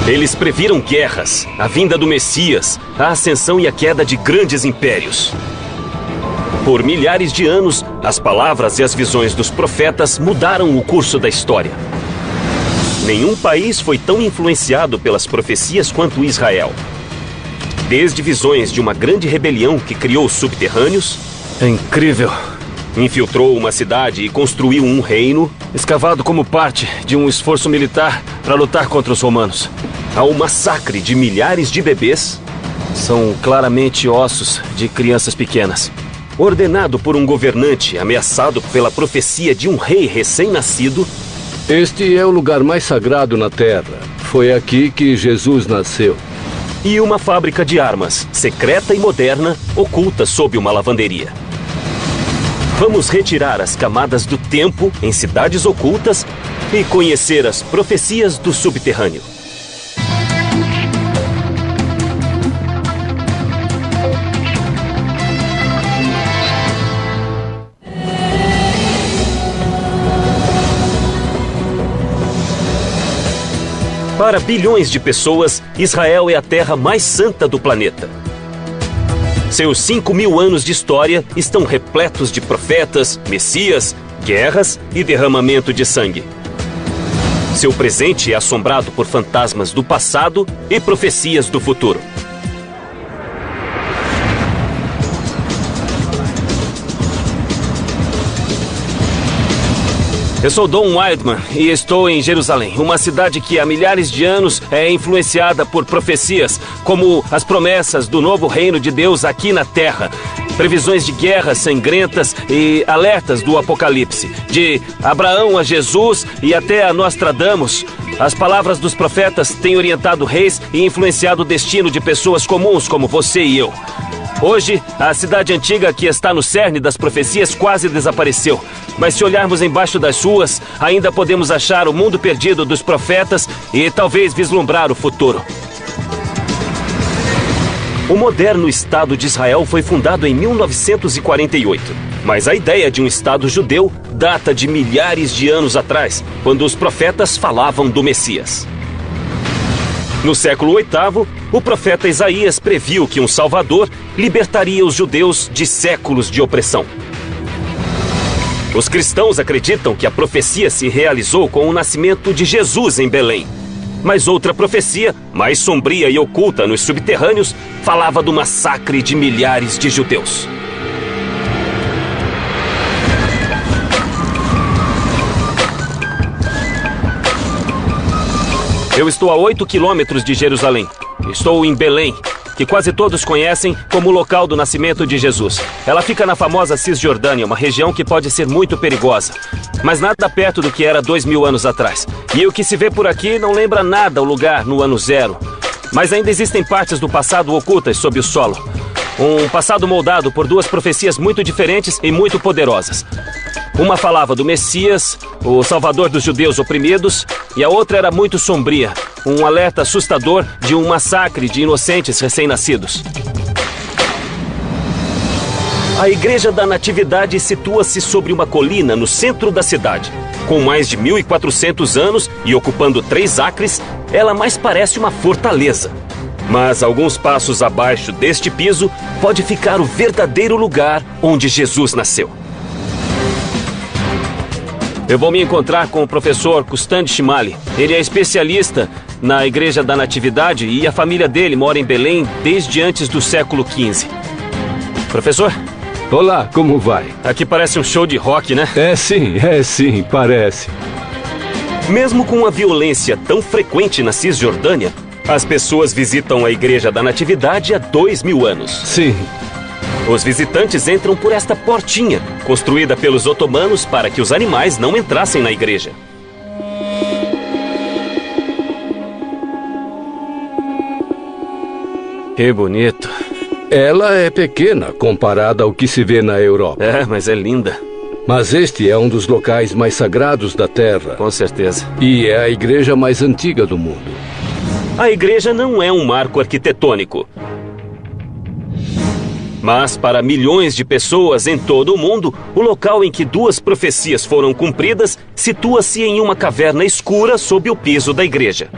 Eles previram guerras, a vinda do Messias, a ascensão e a queda de grandes impérios. Por milhares de anos, as palavras e as visões dos profetas mudaram o curso da história. Nenhum país foi tão influenciado pelas profecias quanto Israel. Desde visões de uma grande rebelião que criou os subterrâneos... É incrível. Infiltrou uma cidade e construiu um reino, escavado como parte de um esforço militar para lutar contra os romanos. Ao massacre de milhares de bebês, são claramente ossos de crianças pequenas. Ordenado por um governante ameaçado pela profecia de um rei recém-nascido... Este é o lugar mais sagrado na Terra. Foi aqui que Jesus nasceu. E uma fábrica de armas, secreta e moderna, oculta sob uma lavanderia. Vamos retirar as camadas do tempo em cidades ocultas e conhecer as profecias do subterrâneo. Para bilhões de pessoas, Israel é a terra mais santa do planeta. Seus 5.000 anos de história estão repletos de profetas, messias, guerras e derramamento de sangue. Seu presente é assombrado por fantasmas do passado e profecias do futuro. Eu sou Don Wildman e estou em Jerusalém, uma cidade que há milhares de anos é influenciada por profecias, como as promessas do novo reino de Deus aqui na Terra. Previsões de guerras sangrentas e alertas do Apocalipse. De Abraão a Jesus e até a Nostradamus, as palavras dos profetas têm orientado reis e influenciado o destino de pessoas comuns como você e eu. Hoje, a cidade antiga que está no cerne das profecias quase desapareceu. Mas se olharmos embaixo das ruas, ainda podemos achar o mundo perdido dos profetas e talvez vislumbrar o futuro. O moderno Estado de Israel foi fundado em 1948. Mas a ideia de um Estado judeu data de milhares de anos atrás, quando os profetas falavam do Messias. No século VIII, o profeta Isaías previu que um Salvador libertaria os judeus de séculos de opressão. Os cristãos acreditam que a profecia se realizou com o nascimento de Jesus em Belém. Mas outra profecia, mais sombria e oculta nos subterrâneos, falava do massacre de milhares de judeus. Eu estou a 8 quilômetros de Jerusalém. Estou em Belém, que quase todos conhecem como o local do nascimento de Jesus. Ela fica na famosa Cisjordânia, uma região que pode ser muito perigosa, mas nada perto do que era 2000 anos atrás. E o que se vê por aqui não lembra nada o lugar no ano zero. Mas ainda existem partes do passado ocultas sob o solo. Um passado moldado por duas profecias muito diferentes e muito poderosas. Uma falava do Messias, o Salvador dos judeus oprimidos, e a outra era muito sombria, um alerta assustador de um massacre de inocentes recém-nascidos. A Igreja da Natividade situa-se sobre uma colina no centro da cidade. Com mais de 1.400 anos e ocupando 3 acres, ela mais parece uma fortaleza. Mas alguns passos abaixo deste piso pode ficar o verdadeiro lugar onde Jesus nasceu. Eu vou me encontrar com o professor Kustan Shimali. Ele é especialista na Igreja da Natividade e a família dele mora em Belém desde antes do século XV. Professor? Olá, como vai? Aqui parece um show de rock, né? É sim, parece. Mesmo com a violência tão frequente na Cisjordânia, as pessoas visitam a Igreja da Natividade há 2000 anos. Sim. Os visitantes entram por esta portinha, construída pelos otomanos para que os animais não entrassem na igreja. Que bonito. Ela é pequena comparada ao que se vê na Europa. É, mas é linda. Mas este é um dos locais mais sagrados da Terra. Com certeza. E é a igreja mais antiga do mundo. A igreja não é um marco arquitetônico. Mas para milhões de pessoas em todo o mundo, o local em que duas profecias foram cumpridas situa-se em uma caverna escura sob o piso da igreja.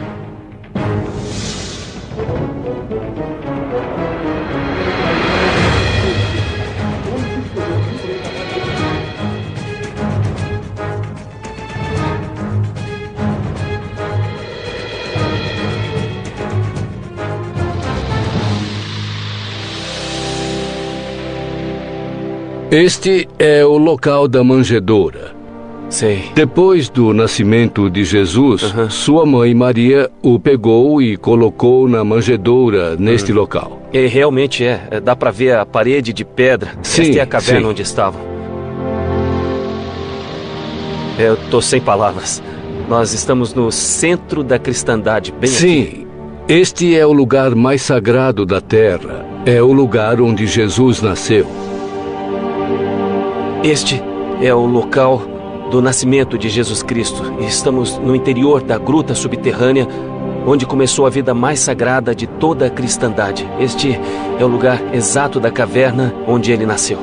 Este é o local da manjedoura. Sei. Depois do nascimento de Jesus, sua mãe Maria o pegou e colocou na manjedoura neste local. E realmente dá pra ver a parede de pedra. Sim, Esta é a caverna sim. onde estavam. Eu tô sem palavras. Nós estamos no centro da cristandade, bem aqui. Sim, este é o lugar mais sagrado da terra. É o lugar onde Jesus nasceu. Este é o local do nascimento de Jesus Cristo. E estamos no interior da gruta subterrânea, onde começou a vida mais sagrada de toda a cristandade. Este é o lugar exato da caverna onde ele nasceu.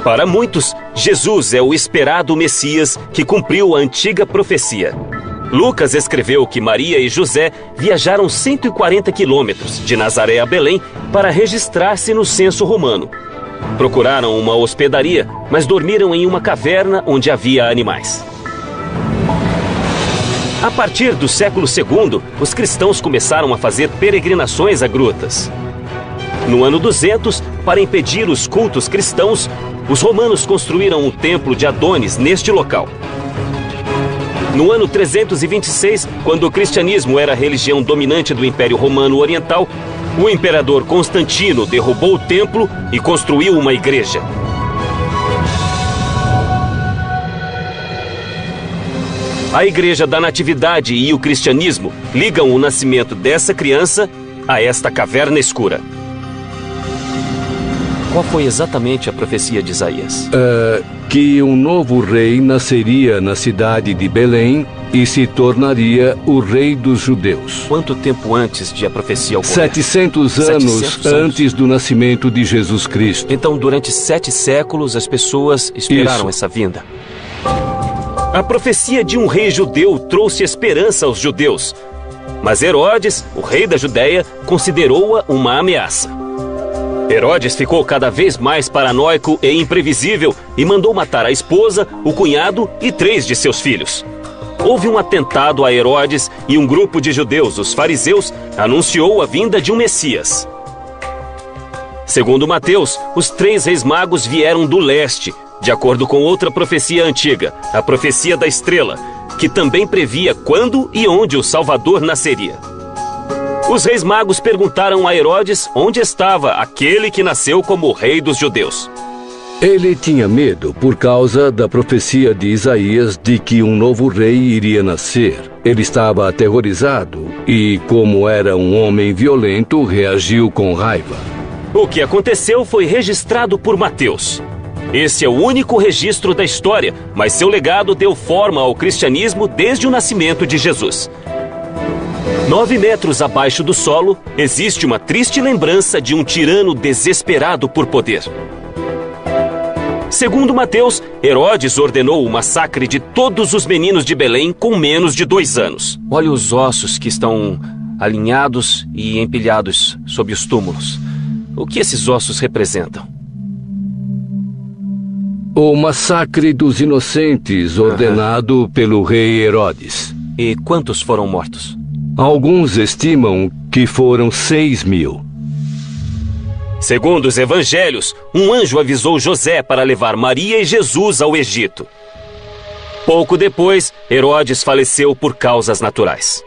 Para muitos, Jesus é o esperado Messias que cumpriu a antiga profecia. Lucas escreveu que Maria e José viajaram 140 quilômetros de Nazaré a Belém para registrar-se no censo romano. Procuraram uma hospedaria, mas dormiram em uma caverna onde havia animais. A partir do século II, os cristãos começaram a fazer peregrinações a grutas. No ano 200, para impedir os cultos cristãos, os romanos construíram o templo de Adonis neste local. No ano 326, quando o cristianismo era a religião dominante do Império Romano Oriental, o imperador Constantino derrubou o templo e construiu uma igreja. A Igreja da Natividade e o cristianismo ligam o nascimento dessa criança a esta caverna escura. Qual foi exatamente a profecia de Isaías? Que um novo rei nasceria na cidade de Belém e se tornaria o rei dos judeus. Quanto tempo antes de a profecia ocorrer? 700 anos antes do nascimento de Jesus Cristo. Então, durante 7 séculos, as pessoas esperaram essa vinda. A profecia de um rei judeu trouxe esperança aos judeus. Mas Herodes, o rei da Judéia, considerou-a uma ameaça. Herodes ficou cada vez mais paranoico e imprevisível e mandou matar a esposa, o cunhado e 3 de seus filhos. Houve um atentado a Herodes e um grupo de judeus, os fariseus, anunciou a vinda de um Messias. Segundo Mateus, os 3 reis magos vieram do leste, de acordo com outra profecia antiga, a profecia da estrela, que também previa quando e onde o Salvador nasceria. Os reis magos perguntaram a Herodes onde estava aquele que nasceu como rei dos judeus. Ele tinha medo por causa da profecia de Isaías de que um novo rei iria nascer. Ele estava aterrorizado e, como era um homem violento, reagiu com raiva. O que aconteceu foi registrado por Mateus. Esse é o único registro da história, mas seu legado deu forma ao cristianismo desde o nascimento de Jesus. 9 metros abaixo do solo, existe uma triste lembrança de um tirano desesperado por poder. Segundo Mateus, Herodes ordenou o massacre de todos os meninos de Belém com menos de 2 anos. Olha os ossos que estão alinhados e empilhados sob os túmulos. O que esses ossos representam? O massacre dos inocentes ordenado pelo rei Herodes. E quantos foram mortos? Alguns estimam que foram 6.000. Segundo os evangelhos, um anjo avisou José para levar Maria e Jesus ao Egito. Pouco depois, Herodes faleceu por causas naturais.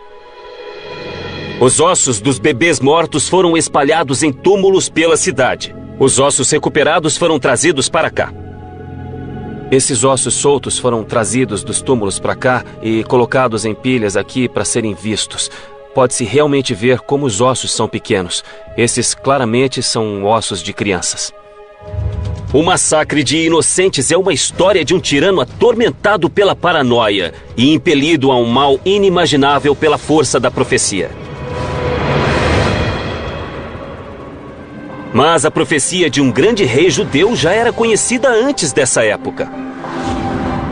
Os ossos dos bebês mortos foram espalhados em túmulos pela cidade. Os ossos recuperados foram trazidos para cá. Esses ossos soltos foram trazidos dos túmulos para cá e colocados em pilhas aqui para serem vistos. Pode-se realmente ver como os ossos são pequenos. Esses claramente são ossos de crianças. O massacre de inocentes é uma história de um tirano atormentado pela paranoia e impelido a um mal inimaginável pela força da profecia. Mas a profecia de um grande rei judeu já era conhecida antes dessa época.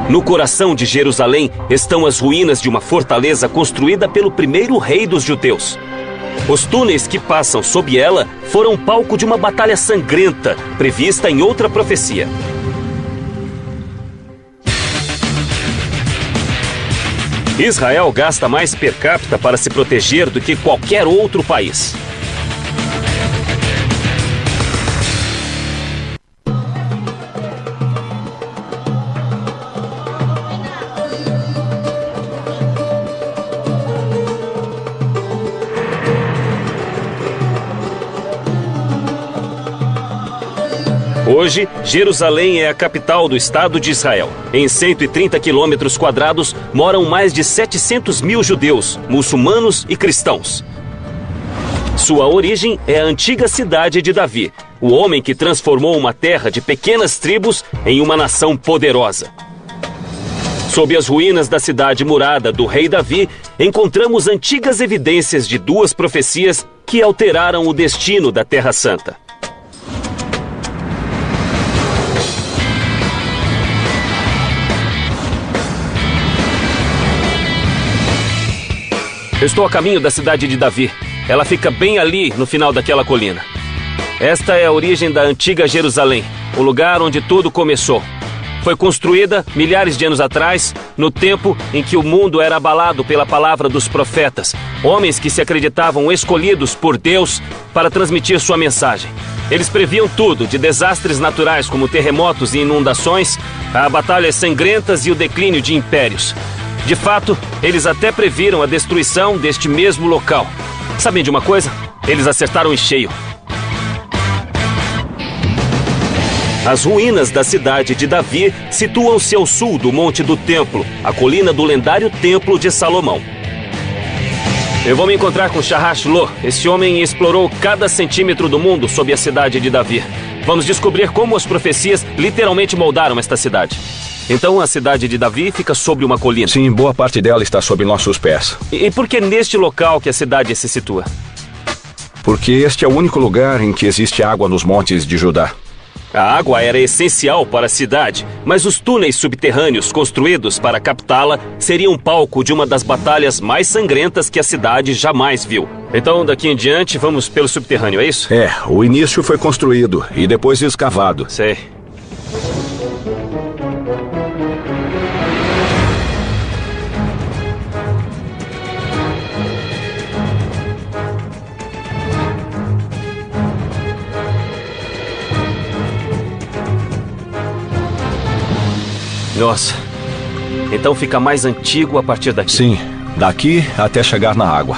No coração de Jerusalém estão as ruínas de uma fortaleza construída pelo primeiro rei dos judeus. Os túneis que passam sob ela foram palco de uma batalha sangrenta, prevista em outra profecia. Israel gasta mais per capita para se proteger do que qualquer outro país. Hoje, Jerusalém é a capital do Estado de Israel. Em 130 quilômetros quadrados moram mais de 700 mil judeus, muçulmanos e cristãos. Sua origem é a antiga cidade de Davi, o homem que transformou uma terra de pequenas tribos em uma nação poderosa. Sob as ruínas da cidade murada do rei Davi, encontramos antigas evidências de duas profecias que alteraram o destino da Terra Santa. Eu estou a caminho da cidade de Davi. Ela fica bem ali, no final daquela colina. Esta é a origem da antiga Jerusalém, o lugar onde tudo começou. Foi construída milhares de anos atrás, no tempo em que o mundo era abalado pela palavra dos profetas, homens que se acreditavam escolhidos por Deus para transmitir sua mensagem. Eles previam tudo, de desastres naturais como terremotos e inundações, a batalhas sangrentas e o declínio de impérios. De fato, eles até previram a destruição deste mesmo local. Sabem de uma coisa? Eles acertaram em cheio. As ruínas da cidade de Davi situam-se ao sul do Monte do Templo, a colina do lendário Templo de Salomão. Eu vou me encontrar com Sharash Lo. Esse homem explorou cada centímetro do mundo sob a cidade de Davi. Vamos descobrir como as profecias literalmente moldaram esta cidade. Então a cidade de Davi fica sobre uma colina. Sim, boa parte dela está sob nossos pés. E por que neste local que a cidade se situa? Porque este é o único lugar em que existe água nos montes de Judá. A água era essencial para a cidade, mas os túneis subterrâneos construídos para captá-la seriam palco de uma das batalhas mais sangrentas que a cidade jamais viu. Então, daqui em diante, vamos pelo subterrâneo, é isso? É, o início foi construído e depois escavado. Sei. Nossa, então fica mais antigo a partir daqui. Sim, daqui até chegar na água.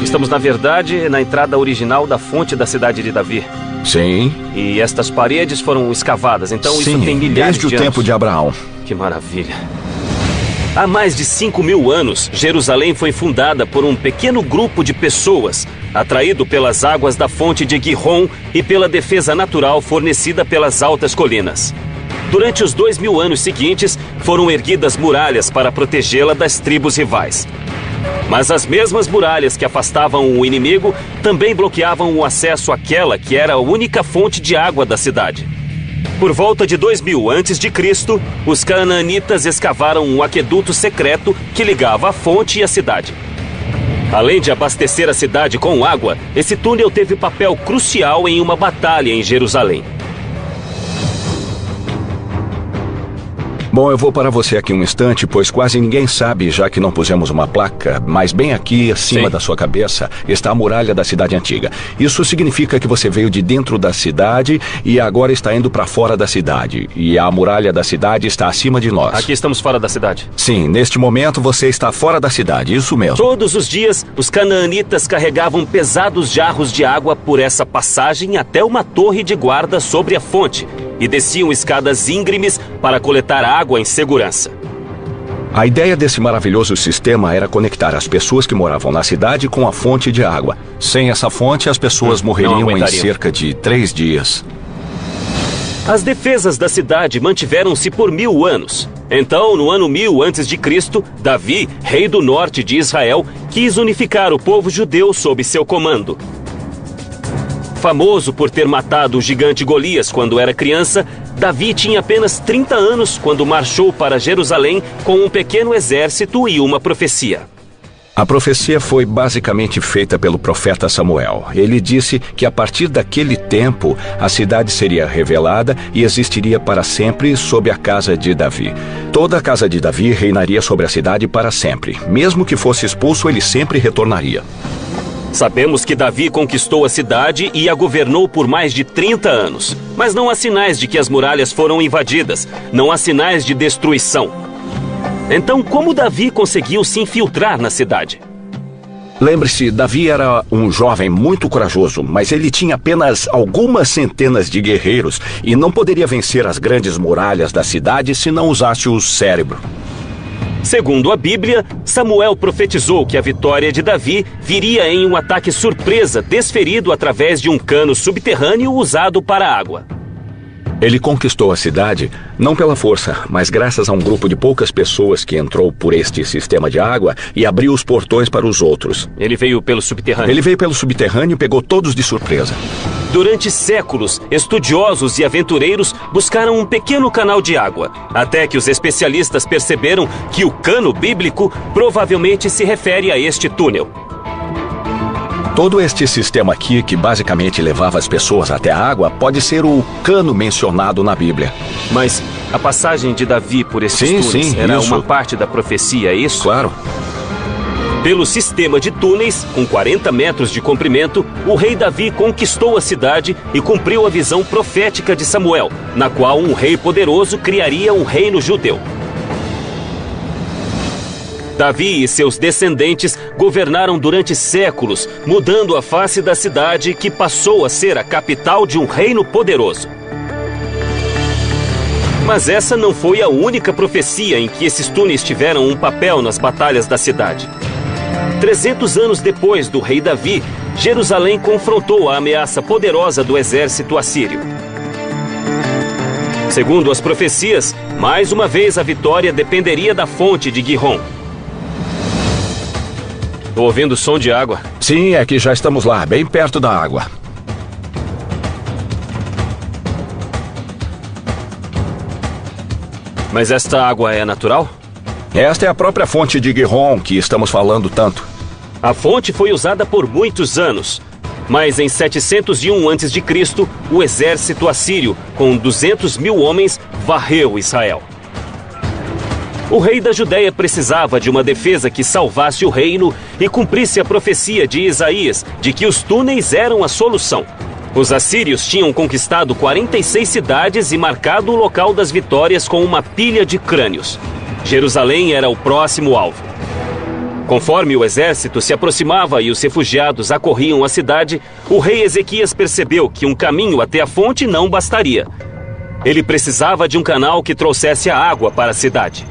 Estamos, na verdade, na entrada original da fonte da cidade de Davi. Sim. E estas paredes foram escavadas, então Sim, isso tem milhares de anos. desde o tempo de Abraão. Que maravilha. Há mais de 5.000 anos, Jerusalém foi fundada por um pequeno grupo de pessoas, atraído pelas águas da fonte de Gihon e pela defesa natural fornecida pelas altas colinas. Durante os 2.000 anos seguintes, foram erguidas muralhas para protegê-la das tribos rivais. Mas as mesmas muralhas que afastavam o inimigo também bloqueavam o acesso àquela que era a única fonte de água da cidade. Por volta de 2000 a.C., os canaanitas escavaram um aqueduto secreto que ligava a fonte e a cidade. Além de abastecer a cidade com água, esse túnel teve papel crucial em uma batalha em Jerusalém. Bom, eu vou parar você aqui um instante, pois quase ninguém sabe, já que não pusemos uma placa, mas bem aqui acima da sua cabeça está a muralha da cidade antiga. Isso significa que você veio de dentro da cidade e agora está indo para fora da cidade. E a muralha da cidade está acima de nós. Aqui estamos fora da cidade. Sim, neste momento você está fora da cidade, isso mesmo. Todos os dias, os canaanitas carregavam pesados jarros de água por essa passagem até uma torre de guarda sobre a fonte e desciam escadas íngremes para coletar água em segurança. A ideia desse maravilhoso sistema era conectar as pessoas que moravam na cidade com a fonte de água. Sem essa fonte, as pessoas morreriam em cerca de 3 dias. As defesas da cidade mantiveram-se por 1000 anos. Então, no ano 1000 a.C., Davi, rei do norte de Israel, quis unificar o povo judeu sob seu comando. Famoso por ter matado o gigante Golias quando era criança, Davi tinha apenas 30 anos quando marchou para Jerusalém com um pequeno exército e uma profecia. A profecia foi basicamente feita pelo profeta Samuel. Ele disse que a partir daquele tempo, a cidade seria revelada e existiria para sempre sob a casa de Davi. Toda a casa de Davi reinaria sobre a cidade para sempre. Mesmo que fosse expulso, ele sempre retornaria. Sabemos que Davi conquistou a cidade e a governou por mais de 30 anos. Mas não há sinais de que as muralhas foram invadidas. Não há sinais de destruição. Então, como Davi conseguiu se infiltrar na cidade? Lembre-se, Davi era um jovem muito corajoso, mas ele tinha apenas algumas centenas de guerreiros e não poderia vencer as grandes muralhas da cidade se não usasse o cérebro. Segundo a Bíblia, Samuel profetizou que a vitória de Davi viria em um ataque surpresa desferido através de um cano subterrâneo usado para água. Ele conquistou a cidade não pela força, mas graças a um grupo de poucas pessoas que entrou por este sistema de água e abriu os portões para os outros. Ele veio pelo subterrâneo. Ele veio pelo subterrâneo e pegou todos de surpresa. Durante séculos, estudiosos e aventureiros buscaram um pequeno canal de água, até que os especialistas perceberam que o cano bíblico provavelmente se refere a este túnel. Todo este sistema aqui, que basicamente levava as pessoas até a água, pode ser o cano mencionado na Bíblia. Mas a passagem de Davi por esses túneis era isso. uma parte da profecia, é isso? Claro. Pelo sistema de túneis, com 40 metros de comprimento, o rei Davi conquistou a cidade e cumpriu a visão profética de Samuel, na qual um rei poderoso criaria um reino judeu. Davi e seus descendentes governaram durante séculos, mudando a face da cidade que passou a ser a capital de um reino poderoso. Mas essa não foi a única profecia em que esses túneis tiveram um papel nas batalhas da cidade. 300 anos depois do rei Davi, Jerusalém confrontou a ameaça poderosa do exército assírio. Segundo as profecias, mais uma vez a vitória dependeria da fonte de Gihon. Estou ouvindo som de água. Sim, é que já estamos lá, bem perto da água. Mas esta água é natural? Esta é a própria fonte de Gihon que estamos falando tanto. A fonte foi usada por muitos anos. Mas em 701 a.C., o exército assírio, com 200 mil homens, varreu Israel. O rei da Judéia precisava de uma defesa que salvasse o reino e cumprisse a profecia de Isaías de que os túneis eram a solução. Os assírios tinham conquistado 46 cidades e marcado o local das vitórias com uma pilha de crânios. Jerusalém era o próximo alvo. Conforme o exército se aproximava e os refugiados acorriam a cidade, o rei Ezequias percebeu que um caminho até a fonte não bastaria. Ele precisava de um canal que trouxesse a água para a cidade.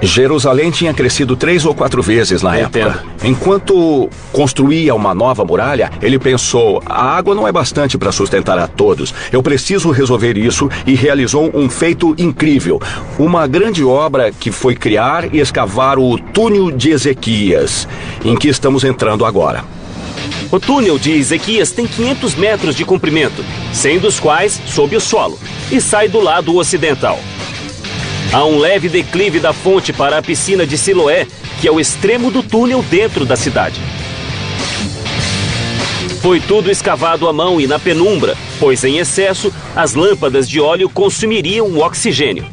Jerusalém tinha crescido 3 ou 4 vezes na época. Enquanto construía uma nova muralha, ele pensou, a água não é bastante para sustentar a todos. Eu preciso resolver isso e realizou um feito incrível. Uma grande obra que foi criar e escavar o túnel de Ezequias, em que estamos entrando agora. O túnel de Ezequias tem 500 metros de comprimento, 100 dos quais sob o solo, e sai do lado ocidental. Há um leve declive da fonte para a piscina de Siloé, que é o extremo do túnel dentro da cidade. Foi tudo escavado à mão e na penumbra, pois em excesso, as lâmpadas de óleo consumiriam o oxigênio.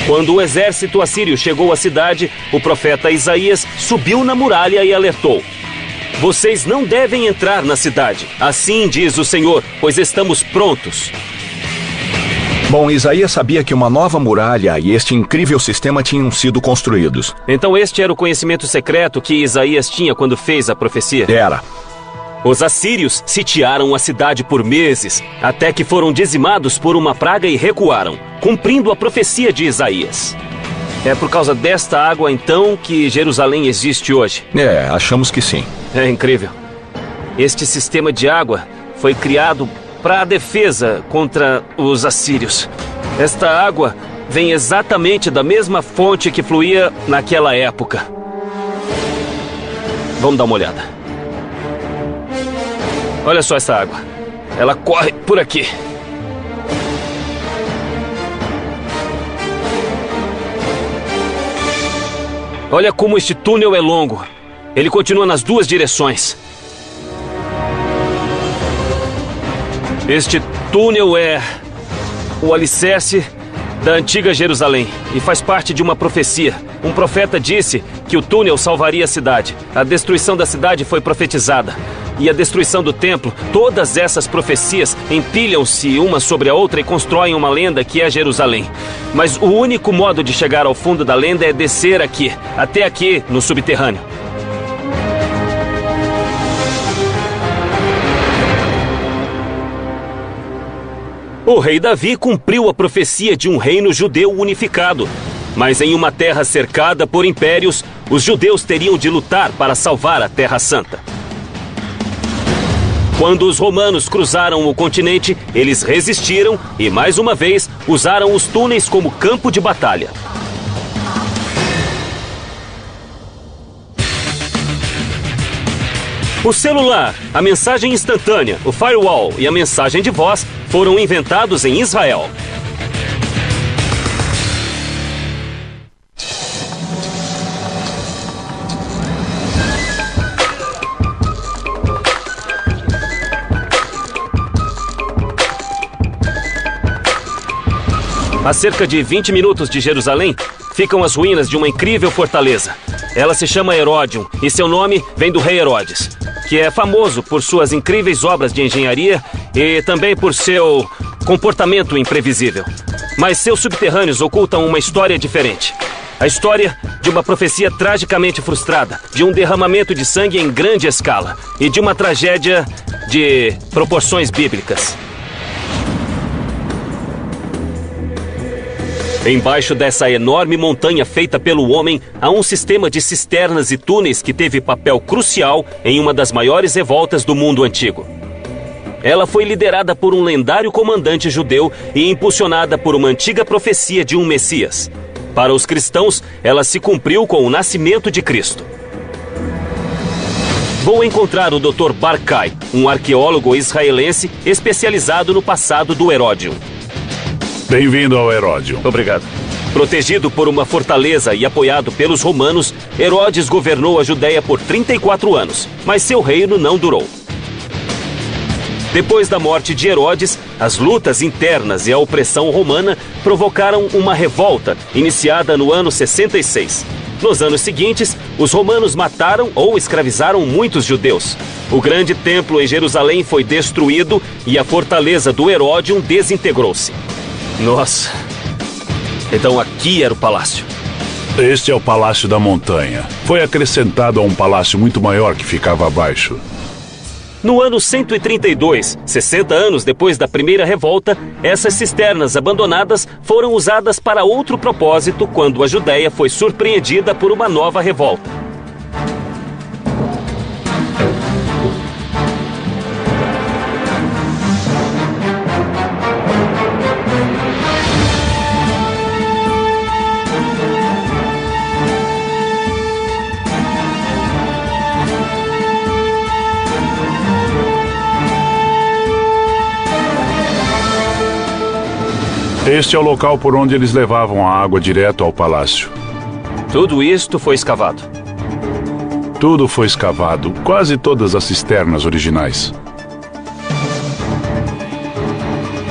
Quando o exército assírio chegou à cidade, o profeta Isaías subiu na muralha e alertou: "Vocês não devem entrar na cidade, assim diz o Senhor, pois estamos prontos." Bom, Isaías sabia que uma nova muralha e este incrível sistema tinham sido construídos. Então este era o conhecimento secreto que Isaías tinha quando fez a profecia? Era. Os assírios sitiaram a cidade por meses, até que foram dizimados por uma praga e recuaram, cumprindo a profecia de Isaías. É por causa desta água, então, que Jerusalém existe hoje? Achamos que sim. É incrível. Este sistema de água foi criado para a defesa contra os assírios. Esta água vem exatamente da mesma fonte que fluía naquela época. Vamos dar uma olhada. Olha só essa água. Ela corre por aqui. Olha como este túnel é longo. Ele continua nas duas direções. Este túnel é o alicerce da antiga Jerusalém e faz parte de uma profecia. Um profeta disse que o túnel salvaria a cidade. A destruição da cidade foi profetizada. e a destruição do templo, todas essas profecias empilham-se uma sobre a outra e constroem uma lenda que é Jerusalém. Mas o único modo de chegar ao fundo da lenda é descer aqui, até aqui no subterrâneo. O rei Davi cumpriu a profecia de um reino judeu unificado. Mas em uma terra cercada por impérios, os judeus teriam de lutar para salvar a Terra Santa. Quando os romanos cruzaram o continente, eles resistiram e, mais uma vez, usaram os túneis como campo de batalha. O celular, a mensagem instantânea, o firewall e a mensagem de voz foram inventados em Israel. A cerca de 20 minutos de Jerusalém, ficam as ruínas de uma incrível fortaleza. Ela se chama Heródion e seu nome vem do rei Herodes, que é famoso por suas incríveis obras de engenharia e também por seu comportamento imprevisível. Mas seus subterrâneos ocultam uma história diferente. A história de uma profecia tragicamente frustrada, de um derramamento de sangue em grande escala e de uma tragédia de proporções bíblicas. Embaixo dessa enorme montanha feita pelo homem, há um sistema de cisternas e túneis que teve papel crucial em uma das maiores revoltas do mundo antigo. Ela foi liderada por um lendário comandante judeu e impulsionada por uma antiga profecia de um Messias. Para os cristãos, ela se cumpriu com o nascimento de Cristo. Vou encontrar o Dr. Barkai, um arqueólogo israelense especializado no passado do Heródion. Bem-vindo ao Heródion. Obrigado. Protegido por uma fortaleza e apoiado pelos romanos, Herodes governou a Judéia por 34 anos, mas seu reino não durou. Depois da morte de Herodes, as lutas internas e a opressão romana provocaram uma revolta, iniciada no ano 66. Nos anos seguintes, os romanos mataram ou escravizaram muitos judeus. O grande templo em Jerusalém foi destruído e a fortaleza do Heródion desintegrou-se. Nossa, então aqui era o palácio. Este é o Palácio da Montanha. Foi acrescentado a um palácio muito maior que ficava abaixo. No ano 132, 60 anos depois da primeira revolta, essas cisternas abandonadas foram usadas para outro propósito quando a Judéia foi surpreendida por uma nova revolta. Este é o local por onde eles levavam a água direto ao palácio. Tudo isto foi escavado? Tudo foi escavado, quase todas as cisternas originais.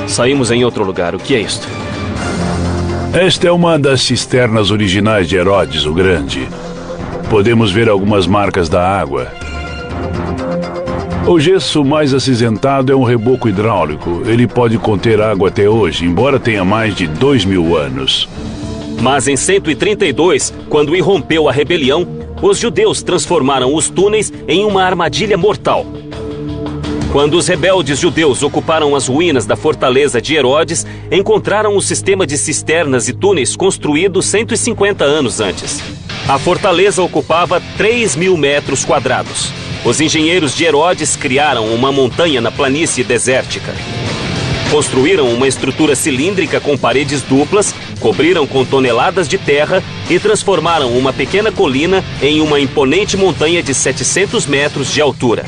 Saímos em outro lugar. O que é isto? Esta é uma das cisternas originais de Herodes o Grande. Podemos ver algumas marcas da água. O gesso mais acinzentado é um reboco hidráulico. Ele pode conter água até hoje, embora tenha mais de 2000 anos. Mas em 132, quando irrompeu a rebelião, os judeus transformaram os túneis em uma armadilha mortal. Quando os rebeldes judeus ocuparam as ruínas da fortaleza de Herodes, encontraram um sistema de cisternas e túneis construído 150 anos antes. A fortaleza ocupava 3.000 metros quadrados. Os engenheiros de Herodes criaram uma montanha na planície desértica. Construíram uma estrutura cilíndrica com paredes duplas, cobriram com toneladas de terra e transformaram uma pequena colina em uma imponente montanha de 700 metros de altura.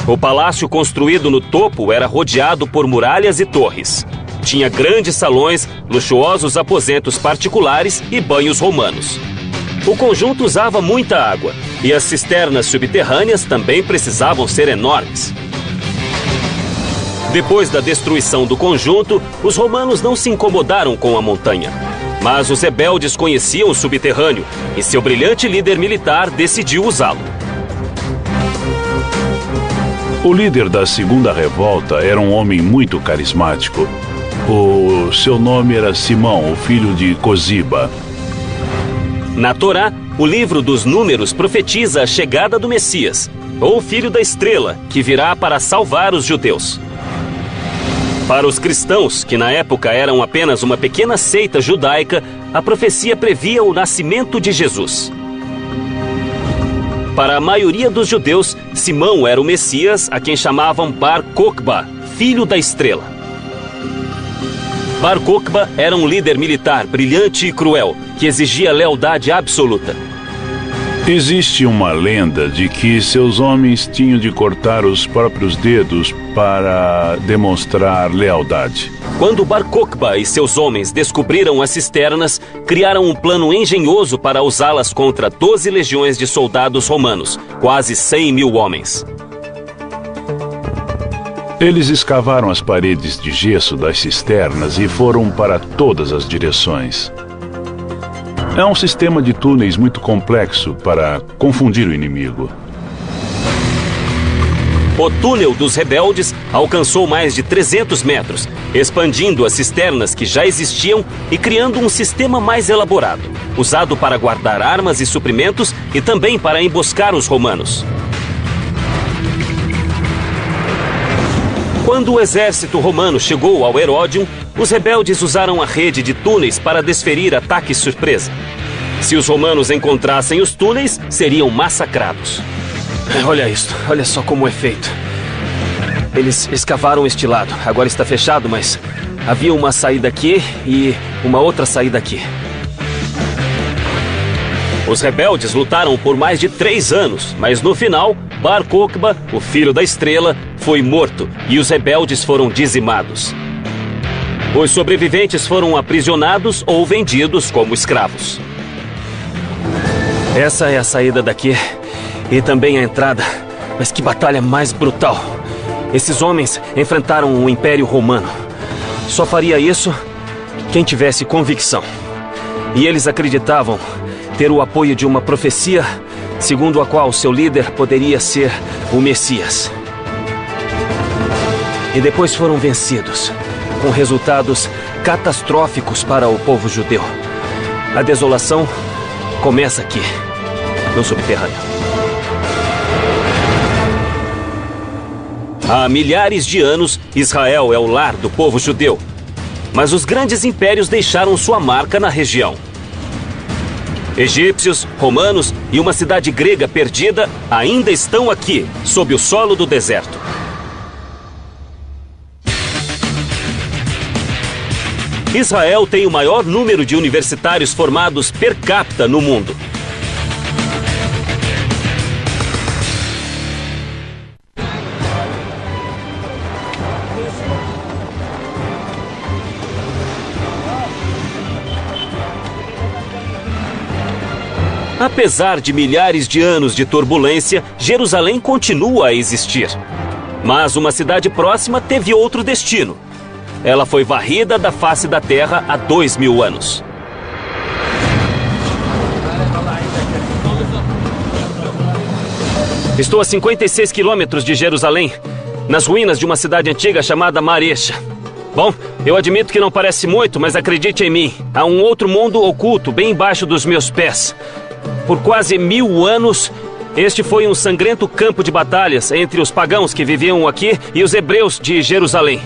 O palácio construído no topo era rodeado por muralhas e torres. Tinha grandes salões, luxuosos aposentos particulares e banhos romanos. O conjunto usava muita água e as cisternas subterrâneas também precisavam ser enormes. Depois da destruição do conjunto, os romanos não se incomodaram com a montanha. Mas os rebeldes conheciam o subterrâneo e seu brilhante líder militar decidiu usá-lo. O líder da segunda revolta era um homem muito carismático. O seu nome era Simão, o filho de Cosiba. Na Torá, o livro dos Números profetiza a chegada do Messias, ou Filho da Estrela, que virá para salvar os judeus. Para os cristãos, que na época eram apenas uma pequena seita judaica, a profecia previa o nascimento de Jesus. Para a maioria dos judeus, Simão era o Messias, a quem chamavam Bar Kokhba, Filho da Estrela. Bar Kokhba era um líder militar brilhante e cruel, que exigia lealdade absoluta. Existe uma lenda de que seus homens tinham de cortar os próprios dedos para demonstrar lealdade. Quando Bar Kokhba e seus homens descobriram as cisternas, criaram um plano engenhoso para usá-las contra 12 legiões de soldados romanos, quase 100 mil homens. Eles escavaram as paredes de gesso das cisternas e foram para todas as direções. É um sistema de túneis muito complexo para confundir o inimigo. O túnel dos rebeldes alcançou mais de 300 metros, expandindo as cisternas que já existiam e criando um sistema mais elaborado, usado para guardar armas e suprimentos e também para emboscar os romanos. Quando o exército romano chegou ao Heródion, os rebeldes usaram a rede de túneis para desferir ataques surpresa. Se os romanos encontrassem os túneis, seriam massacrados. Olha isso, olha só como é feito. Eles escavaram este lado, agora está fechado, mas havia uma saída aqui e uma outra saída aqui. Os rebeldes lutaram por mais de 3 anos, mas no final, Bar Kokhba, o filho da estrela, foi morto e os rebeldes foram dizimados. Os sobreviventes foram aprisionados ou vendidos como escravos. Essa é a saída daqui e também a entrada, mas que batalha mais brutal. Esses homens enfrentaram o Império Romano. Só faria isso quem tivesse convicção. E eles acreditavam ter o apoio de uma profecia segundo a qual seu líder poderia ser o Messias. E depois foram vencidos, com resultados catastróficos para o povo judeu. A desolação começa aqui, no subterrâneo. Há milhares de anos, Israel é o lar do povo judeu. Mas os grandes impérios deixaram sua marca na região. Egípcios, romanos e uma cidade grega perdida ainda estão aqui, sob o solo do deserto. Israel tem o maior número de universitários formados per capita no mundo. Apesar de milhares de anos de turbulência, Jerusalém continua a existir. Mas uma cidade próxima teve outro destino. Ela foi varrida da face da terra há 2000 anos. Estou a 56 quilômetros de Jerusalém, nas ruínas de uma cidade antiga chamada Maresha. Bom, eu admito que não parece muito, mas acredite em mim, há um outro mundo oculto bem embaixo dos meus pés. Por quase 1000 anos, este foi um sangrento campo de batalhas entre os pagãos que viviam aqui e os hebreus de Jerusalém.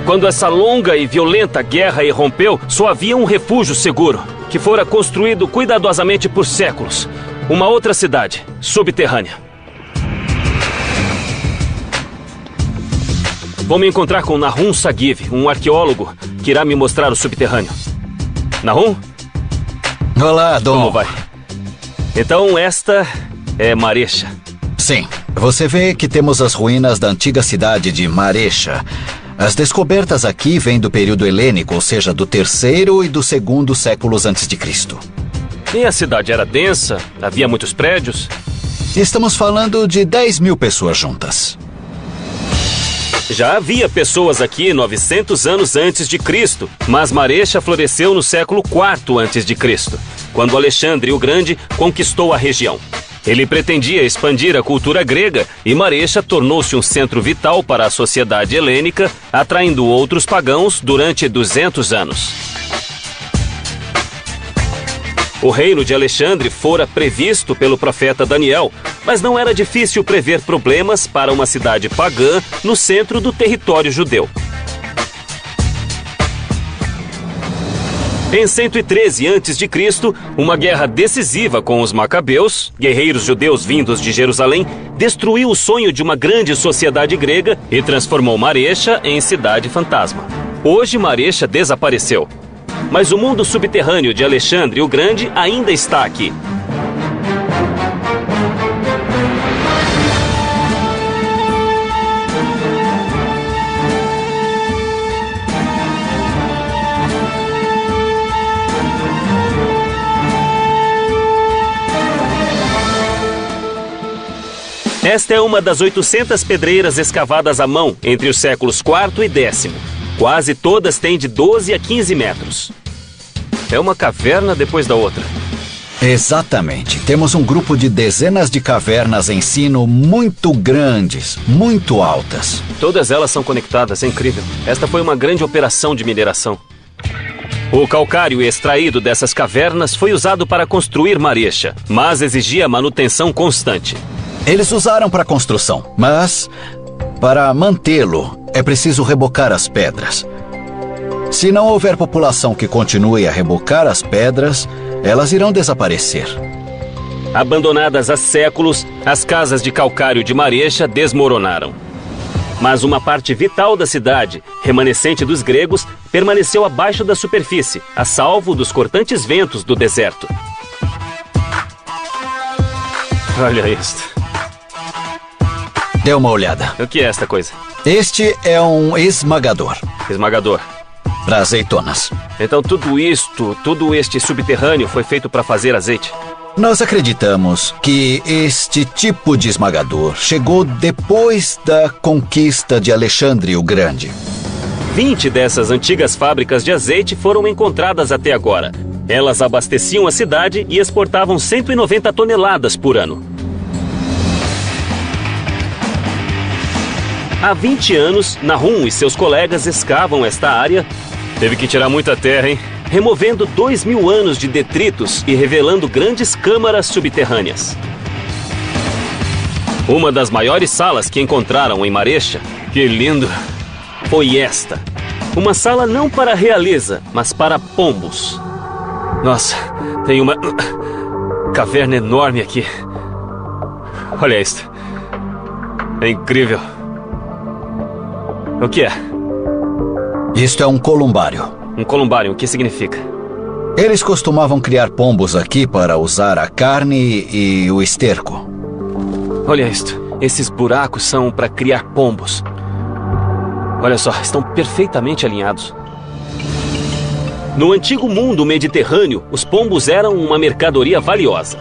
Quando essa longa e violenta guerra irrompeu, só havia um refúgio seguro, que fora construído cuidadosamente por séculos. Uma outra cidade, subterrânea. Vou me encontrar com Nahum Sagiv, um arqueólogo que irá me mostrar o subterrâneo. Nahum? Olá, Dom. Como vai? Então esta é Maresha. Sim. Você vê que temos as ruínas da antiga cidade de Maresha. As descobertas aqui vêm do período helênico, ou seja, do 3º e do 2º séculos antes de Cristo. E a cidade era densa? Havia muitos prédios? Estamos falando de 10.000 pessoas juntas. Já havia pessoas aqui 900 anos antes de Cristo, mas Maresha floresceu no século IV antes de Cristo, quando Alexandre o Grande conquistou a região. Ele pretendia expandir a cultura grega e Marecha tornou-se um centro vital para a sociedade helênica, atraindo outros pagãos durante 200 anos. O reino de Alexandre fora previsto pelo profeta Daniel, mas não era difícil prever problemas para uma cidade pagã no centro do território judeu. Em 113 a.C., uma guerra decisiva com os Macabeus, guerreiros judeus vindos de Jerusalém, destruiu o sonho de uma grande sociedade grega e transformou Marecha em cidade fantasma. Hoje Marecha desapareceu, mas o mundo subterrâneo de Alexandre o Grande ainda está aqui. Esta é uma das 800 pedreiras escavadas à mão entre os séculos IV e X. Quase todas têm de 12 a 15 metros. É uma caverna depois da outra. Exatamente. Temos um grupo de dezenas de cavernas em sino muito grandes, muito altas. Todas elas são conectadas, é incrível. Esta foi uma grande operação de mineração. O calcário extraído dessas cavernas foi usado para construir Marecha, mas exigia manutenção constante. Eles usaram para construção, mas para mantê-lo é preciso rebocar as pedras. Se não houver população que continue a rebocar as pedras, elas irão desaparecer. Abandonadas há séculos, as casas de calcário de Marecha desmoronaram. Mas uma parte vital da cidade, remanescente dos gregos, permaneceu abaixo da superfície, a salvo dos cortantes ventos do deserto. Olha isto. Dê uma olhada. O que é esta coisa? Este é um esmagador. Esmagador. Para azeitonas. Então todo este subterrâneo foi feito para fazer azeite? Nós acreditamos que este tipo de esmagador chegou depois da conquista de Alexandre o Grande. 20 dessas antigas fábricas de azeite foram encontradas até agora. Elas abasteciam a cidade e exportavam 190 toneladas por ano. Há 20 anos, Nahum e seus colegas escavam esta área. Teve que tirar muita terra, hein? Removendo 2.000 anos de detritos e revelando grandes câmaras subterrâneas. Uma das maiores salas que encontraram em Marecha, que lindo, foi esta. Uma sala não para realeza, mas para pombos. Nossa, tem uma caverna enorme aqui. Olha isto. É incrível. O que é? Isto é um columbário. Um columbário, o que significa? Eles costumavam criar pombos aqui para usar a carne e o esterco. Olha isto. Esses buracos são para criar pombos. Olha só, estão perfeitamente alinhados. No antigo mundo mediterrâneo, os pombos eram uma mercadoria valiosa.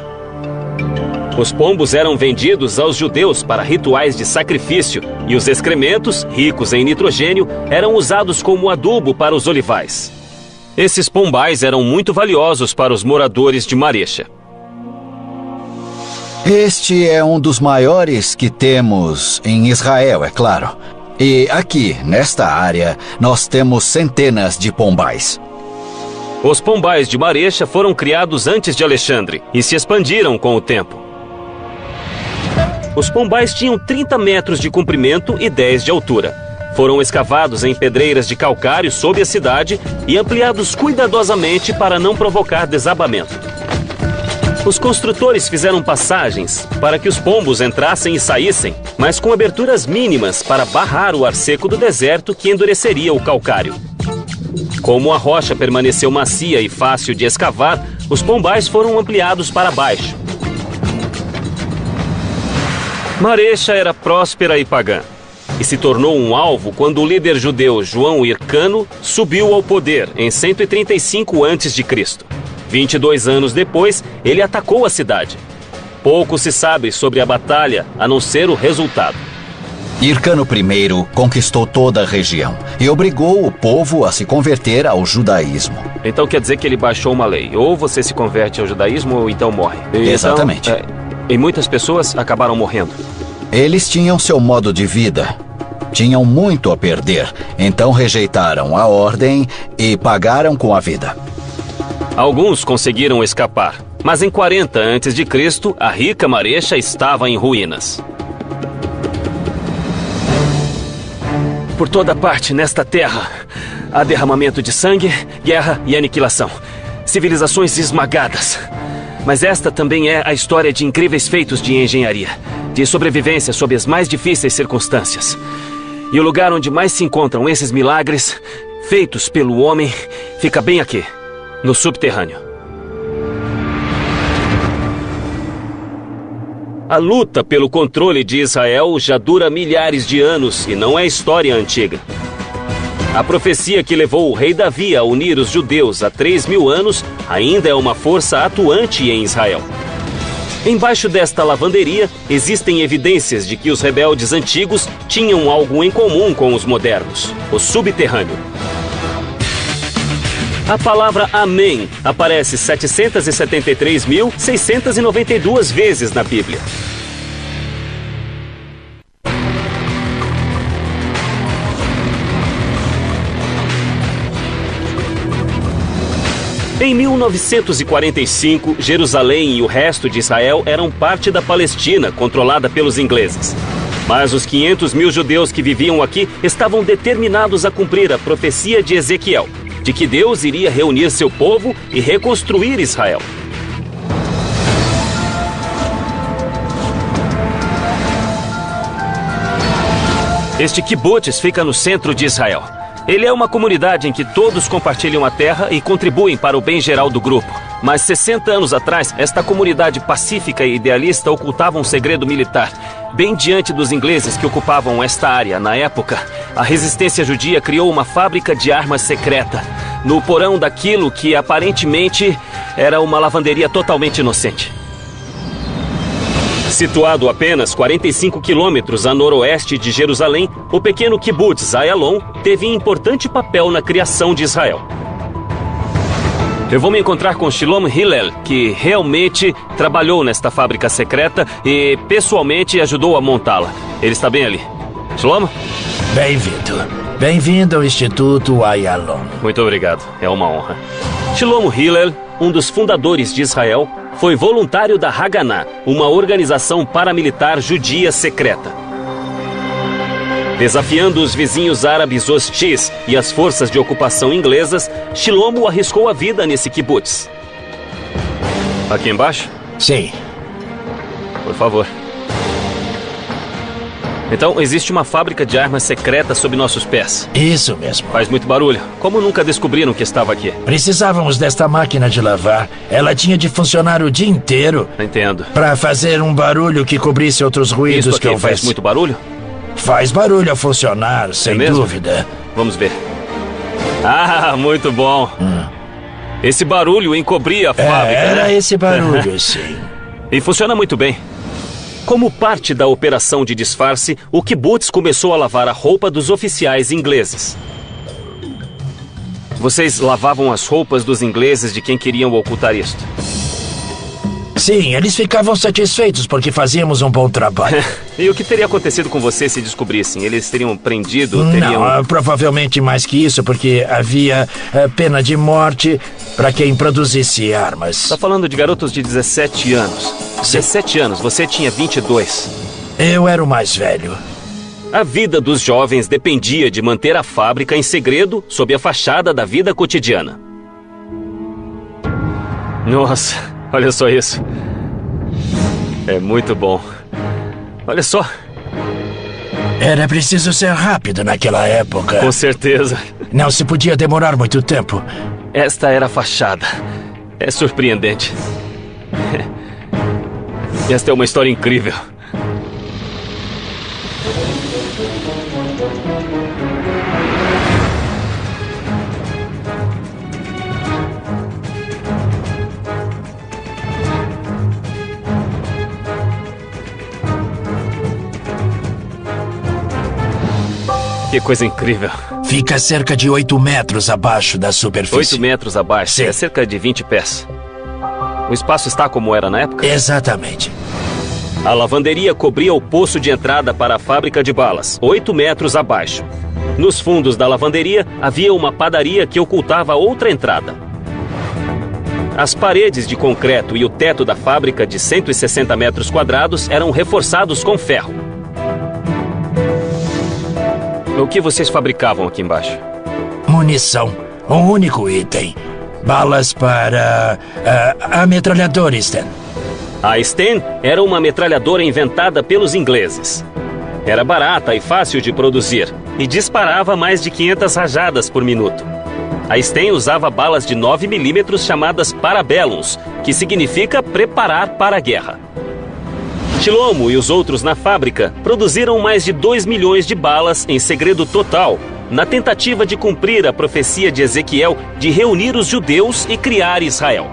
Os pombos eram vendidos aos judeus para rituais de sacrifício e os excrementos, ricos em nitrogênio, eram usados como adubo para os olivais. Esses pombais eram muito valiosos para os moradores de Marecha. Este é um dos maiores que temos em Israel, é claro. E aqui, nesta área, nós temos centenas de pombais. Os pombais de Marecha foram criados antes de Alexandre e se expandiram com o tempo. Os pombais tinham 30 metros de comprimento e 10 de altura. Foram escavados em pedreiras de calcário sob a cidade e ampliados cuidadosamente para não provocar desabamento. Os construtores fizeram passagens para que os pombos entrassem e saíssem, mas com aberturas mínimas para barrar o ar seco do deserto que endureceria o calcário. Como a rocha permaneceu macia e fácil de escavar, os pombais foram ampliados para baixo. Marecha era próspera e pagã, e se tornou um alvo quando o líder judeu João Hircano subiu ao poder em 135 a.C. 22 anos depois, ele atacou a cidade. Pouco se sabe sobre a batalha, a não ser o resultado. Hircano I conquistou toda a região e obrigou o povo a se converter ao judaísmo. Então quer dizer que ele baixou uma lei. Ou você se converte ao judaísmo ou então morre. Exatamente. E muitas pessoas acabaram morrendo. Eles tinham seu modo de vida. Tinham muito a perder, então rejeitaram a ordem e pagaram com a vida. Alguns conseguiram escapar, mas em 40 a.C., a rica Maresha estava em ruínas. Por toda parte nesta terra, há derramamento de sangue, guerra e aniquilação. Civilizações esmagadas. Mas esta também é a história de incríveis feitos de engenharia, de sobrevivência sob as mais difíceis circunstâncias. E o lugar onde mais se encontram esses milagres, feitos pelo homem, fica bem aqui, no subterrâneo. A luta pelo controle de Israel já dura milhares de anos e não é história antiga. A profecia que levou o rei Davi a unir os judeus há 3.000 anos ainda é uma força atuante em Israel. Embaixo desta lavanderia, existem evidências de que os rebeldes antigos tinham algo em comum com os modernos: o subterrâneo. A palavra Amém aparece 773.692 vezes na Bíblia. Em 1945, Jerusalém e o resto de Israel eram parte da Palestina, controlada pelos ingleses. Mas os 500.000 judeus que viviam aqui estavam determinados a cumprir a profecia de Ezequiel, de que Deus iria reunir seu povo e reconstruir Israel. Este kibbutz fica no centro de Israel. Ele é uma comunidade em que todos compartilham a terra e contribuem para o bem geral do grupo. Mas 60 anos atrás, esta comunidade pacífica e idealista ocultava um segredo militar. Bem diante dos ingleses que ocupavam esta área na época, a resistência judia criou uma fábrica de armas secreta, no porão daquilo que aparentemente era uma lavanderia totalmente inocente. Situado apenas 45 quilômetros a noroeste de Jerusalém, o pequeno kibbutz Ayalon teve importante papel na criação de Israel. Eu vou me encontrar com Shalom Hillel, que realmente trabalhou nesta fábrica secreta e pessoalmente ajudou a montá-la. Ele está bem ali. Shalom? Bem-vindo. Bem-vindo ao Instituto Ayalon. Muito obrigado. É uma honra. Shalom Hillel, um dos fundadores de Israel, foi voluntário da Haganah, uma organização paramilitar judia secreta. Desafiando os vizinhos árabes hostis e as forças de ocupação inglesas, Shlomo arriscou a vida nesse kibbutz. Aqui embaixo? Sim. Por favor. Então, existe uma fábrica de armas secreta sob nossos pés. Isso mesmo. Faz muito barulho. Como nunca descobriram que estava aqui? Precisávamos desta máquina de lavar. Ela tinha de funcionar o dia inteiro. Entendo. Para fazer um barulho que cobrisse outros ruídos Isso aqui que houvesse. faz muito barulho? Faz barulho a funcionar, sem dúvida. Vamos ver. Ah, muito bom. Esse barulho encobria a fábrica. Era né? esse barulho, sim. E funciona muito bem. Como parte da operação de disfarce, o kibbutz começou a lavar a roupa dos oficiais ingleses. Vocês lavavam as roupas dos ingleses de quem queriam ocultar isto? Sim, eles ficavam satisfeitos porque fazíamos um bom trabalho. E o que teria acontecido com vocês se descobrissem? Eles teriam prendido? Teriam... Não, provavelmente mais que isso, porque havia pena de morte para quem produzisse armas. Está falando de garotos de 17 anos. 17 anos, você tinha 22. Eu era o mais velho. A vida dos jovens dependia de manter a fábrica em segredo sob a fachada da vida cotidiana. Nossa, olha só isso. É muito bom. Olha só. Era preciso ser rápido naquela época. Com certeza. Não se podia demorar muito tempo. Esta era a fachada. É surpreendente. Esta é uma história incrível. Que coisa incrível. Fica cerca de 8 metros abaixo da superfície. 8 metros abaixo. Sim. É cerca de 20 pés. O espaço está como era na época? Exatamente. A lavanderia cobria o poço de entrada para a fábrica de balas, 8 metros abaixo. Nos fundos da lavanderia havia uma padaria que ocultava outra entrada. As paredes de concreto e o teto da fábrica de 160 metros quadrados eram reforçados com ferro. O que vocês fabricavam aqui embaixo? Munição. Um único item. Balas para a metralhadora Sten. A Sten era uma metralhadora inventada pelos ingleses. Era barata e fácil de produzir e disparava mais de 500 rajadas por minuto. A Sten usava balas de 9 milímetros chamadas Parabellums, que significa preparar para a guerra. Chilomo e os outros na fábrica produziram mais de 2 milhões de balas em segredo total, na tentativa de cumprir a profecia de Ezequiel de reunir os judeus e criar Israel.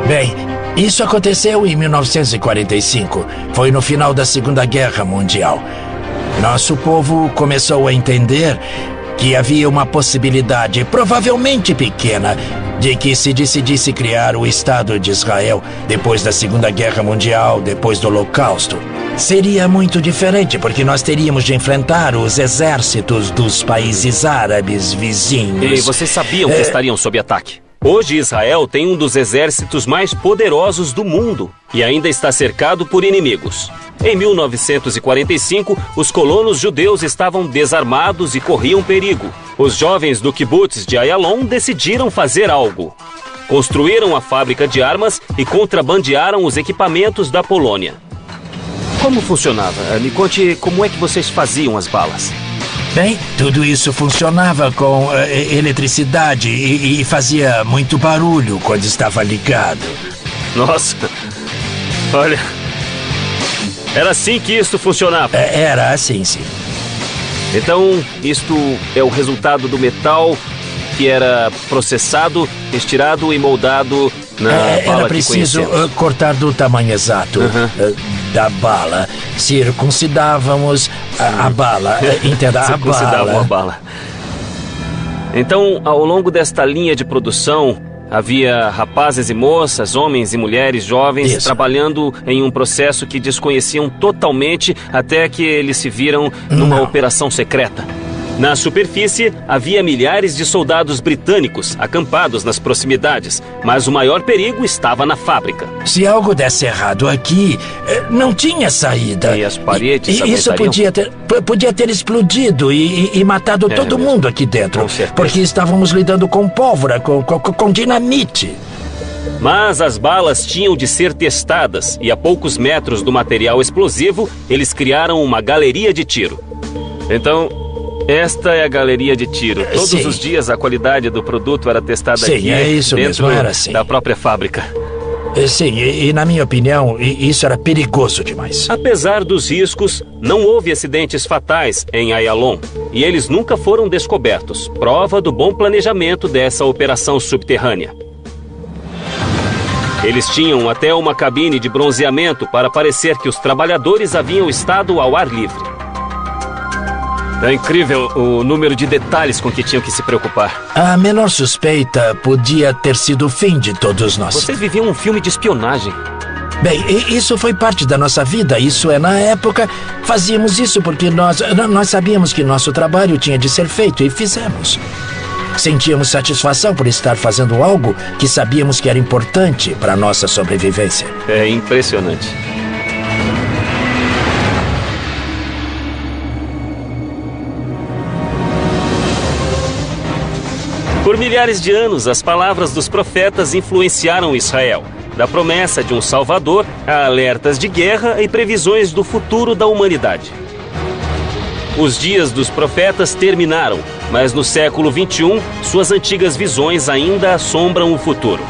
Bem, isso aconteceu em 1945. Foi no final da Segunda Guerra Mundial. Nosso povo começou a entender que havia uma possibilidade, provavelmente pequena, de que se decidisse criar o Estado de Israel depois da Segunda Guerra Mundial, depois do Holocausto. Seria muito diferente, porque nós teríamos de enfrentar os exércitos dos países árabes vizinhos. E vocês sabiam que estariam sob ataque? Hoje Israel tem um dos exércitos mais poderosos do mundo e ainda está cercado por inimigos. Em 1945, os colonos judeus estavam desarmados e corriam perigo. Os jovens do kibbutz de Ayalon decidiram fazer algo. Construíram a fábrica de armas e contrabandearam os equipamentos da Polônia. Como funcionava? Me conte como é que vocês faziam as balas. Bem, tudo isso funcionava com eletricidade e fazia muito barulho quando estava ligado. Nossa, olha, era assim que isso funcionava. Era assim, sim. Então, isto é o resultado do metal que era processado, estirado e moldado na bala que era preciso cortar do tamanho exato da bala. Circuncidávamos a bala. Entenda, Circuncidavam a bala. Então, ao longo desta linha de produção, havia rapazes e moças, homens e mulheres jovens trabalhando em um processo que desconheciam totalmente até que eles se viram numa operação secreta. Na superfície, havia milhares de soldados britânicos acampados nas proximidades, mas o maior perigo estava na fábrica. Se algo desse errado aqui, não tinha saída. E as paredes isso podia ter explodido e matado todo mundo aqui dentro, porque estávamos lidando com pólvora, com dinamite. Mas as balas tinham de ser testadas e a poucos metros do material explosivo, eles criaram uma galeria de tiro. Então, esta é a galeria de tiro. Todos os dias a qualidade do produto era testada aqui isso dentro mesmo, era assim. Da própria fábrica. Sim, e na minha opinião, isso era perigoso demais. Apesar dos riscos, não houve acidentes fatais em Ayalon e eles nunca foram descobertos, prova do bom planejamento dessa operação subterrânea. Eles tinham até uma cabine de bronzeamento para parecer que os trabalhadores haviam estado ao ar livre. É incrível o número de detalhes com que tinham que se preocupar. A menor suspeita podia ter sido o fim de todos nós. Vocês viviam um filme de espionagem. Bem, isso foi parte da nossa vida. Isso é, na época, fazíamos isso porque nós sabíamos que nosso trabalho tinha de ser feito e fizemos. Sentíamos satisfação por estar fazendo algo que sabíamos que era importante para a nossa sobrevivência. É impressionante. Por milhares de anos, as palavras dos profetas influenciaram Israel, da promessa de um Salvador a alertas de guerra e previsões do futuro da humanidade. Os dias dos profetas terminaram, mas no século XXI, suas antigas visões ainda assombram o futuro.